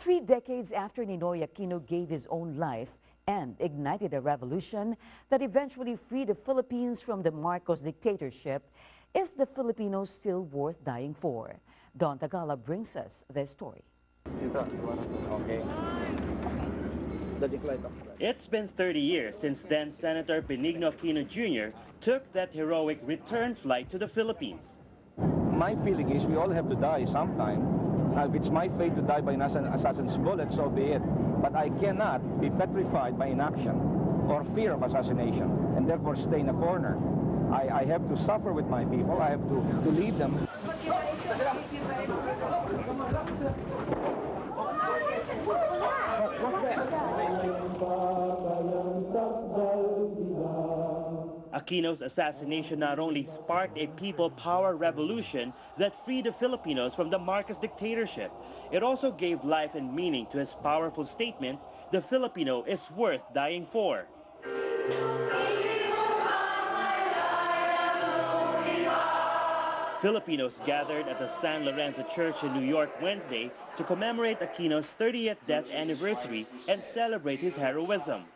3 decades after Ninoy Aquino gave his own life and ignited a revolution that eventually freed the Philippines from the Marcos dictatorship, is the Filipinos still worth dying for? Don Tagala brings us this story. It's been 30 years since then Senator Benigno Aquino Jr. took that heroic return flight to the Philippines. My feeling is we all have to die sometime. If it's my fate to die by an assassin's bullet, so be it. But I cannot be petrified by inaction or fear of assassination and therefore stay in a corner. I have to suffer with my people. I have to lead them. Aquino's assassination not only sparked a people power revolution that freed the Filipinos from the Marcos dictatorship, it also gave life and meaning to his powerful statement, "The Filipino is worth dying for." Filipinos gathered at the San Lorenzo Church in New York Wednesday to commemorate Aquino's 30th death anniversary and celebrate his heroism.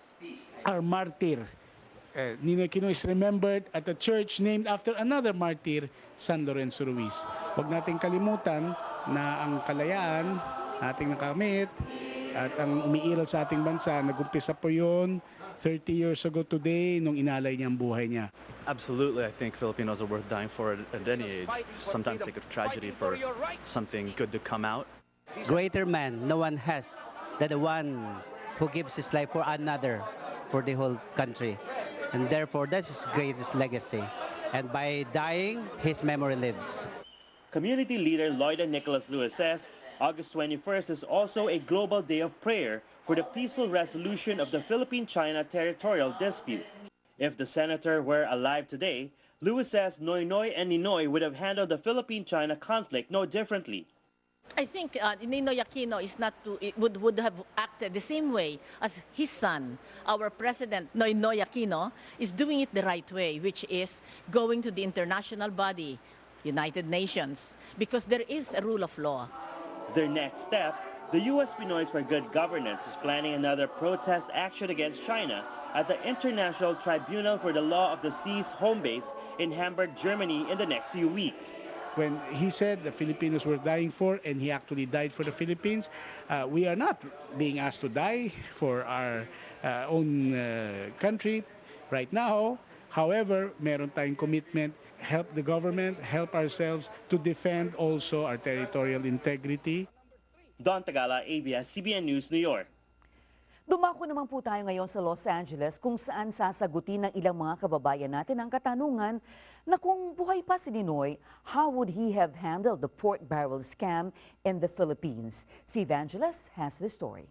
Our martyr, Ninoy Aquino, is remembered at a church named after another martyr, San Lorenzo Ruiz. Huwag nating kalimutan na ang kalayaan ating nakamit at ang umiiral sa ating bansa, nag-umpisa po yun 30 years ago today nung inalay niya ang buhay niya. Absolutely, I think Filipinos are worth dying for at any age. Sometimes think of tragedy for something good to come out. Greater man no one has than the one who gives his life for another, for the whole country. And therefore, that's his greatest legacy. And by dying, his memory lives. Community leader Lloyd and Nicholas Lewis says August 21st is also a global day of prayer for the peaceful resolution of the Philippine-China territorial dispute. If the senator were alive today, Lewis says Noynoy and Ninoy would have handled the Philippine-China conflict no differently. I think Ninoy Aquino would have acted the same way as his son, our president Noynoy Aquino, is doing it the right way, which is going to the international body, United Nations, because there is a rule of law. Their next step, the U.S. Pinoys for Good Governance is planning another protest action against China at the International Tribunal for the Law of the Sea's home base in Hamburg, Germany in the next few weeks. When he said the Filipinos were dying for, and he actually died for the Philippines, we are not being asked to die for our own country right now. However, meron tayong commitment, help the government, help ourselves to defend also our territorial integrity. Don Tagala, ABS-CBN News, New York. Dumako naman po tayo ngayon sa Los Angeles kung saan sasagutin ng ilang mga kababayan natin ang katanungan na kung buhay pa si Ninoy, how would he have handled the pork barrel scam in the Philippines? Si Evangelist has the story.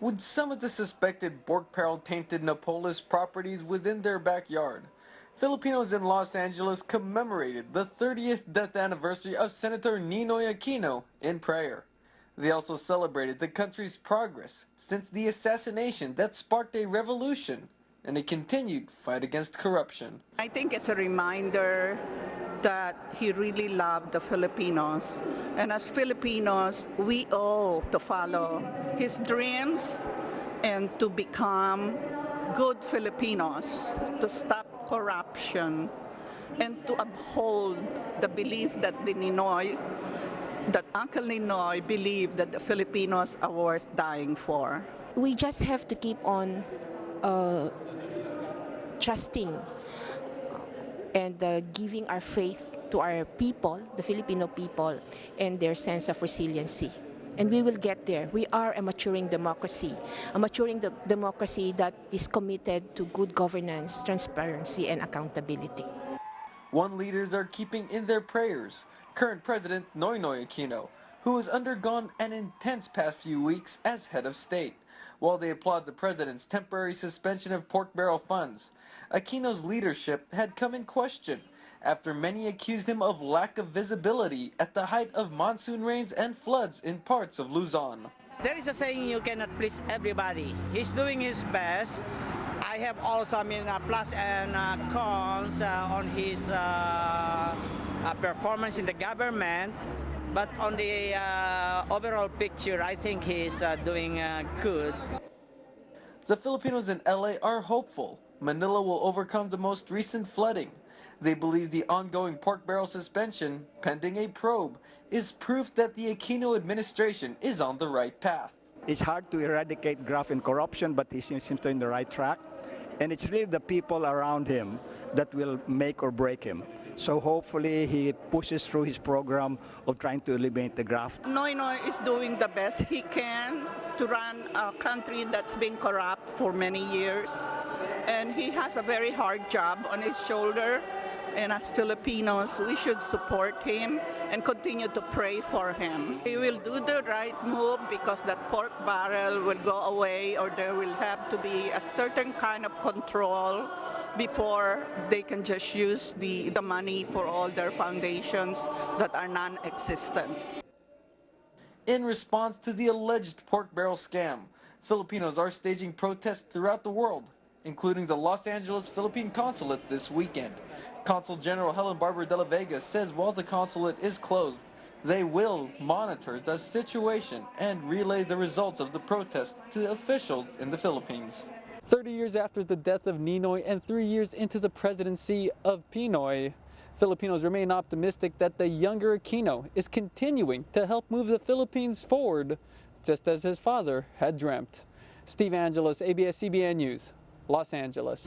Would some of the suspected pork barrel-tainted Napoles properties within their backyard? Filipinos in Los Angeles commemorated the 30th death anniversary of Senator Ninoy Aquino in prayer. They also celebrated the country's progress since the assassination that sparked a revolution and a continued fight against corruption. I think it's a reminder that he really loved the Filipinos. And as Filipinos, we owe to follow his dreams and to become good Filipinos, to stop corruption, and to uphold the belief that Uncle Ninoy believed that the Filipinos are worth dying for. We just have to keep on trusting and giving our faith to our people, the Filipino people, and their sense of resiliency. And we will get there. We are a maturing democracy that is committed to good governance, transparency, and accountability. One leaders are keeping in their prayers current President Noynoy Aquino, who has undergone an intense past few weeks as head of state. While they applaud the president's temporary suspension of pork barrel funds, Aquino's leadership had come in question after many accused him of lack of visibility at the height of monsoon rains and floods in parts of Luzon. There is a saying, you cannot please everybody. He's doing his best. I have also, plus and cons on his performance in the government. but on the overall picture, I think he's doing good. The Filipinos in LA are hopeful Manila will overcome the most recent flooding. They believe the ongoing pork barrel suspension, pending a probe, is proof that the Aquino administration is on the right path. It's hard to eradicate graft and corruption, but he seems to be on the right track. And it's really the people around him that will make or break him. So hopefully he pushes through his program of trying to eliminate the graft. Noynoy is doing the best he can to run a country that's been corrupt for many years. And he has a very hard job on his shoulder. And as Filipinos, we should support him and continue to pray for him. He will do the right move because that pork barrel will go away, or there will have to be a certain kind of control before they can just use the money for all their foundations that are non-existent. In response to the alleged pork barrel scam, Filipinos are staging protests throughout the world, including the Los Angeles Philippine Consulate this weekend. Consul General Helen Barber de la Vega says while the consulate is closed, they will monitor the situation and relay the results of the protest to officials in the Philippines. 30 years after the death of Ninoy and 3 years into the presidency of Pinoy, Filipinos remain optimistic that the younger Aquino is continuing to help move the Philippines forward, just as his father had dreamt. Steve Angeles, ABS-CBN News, Los Angeles.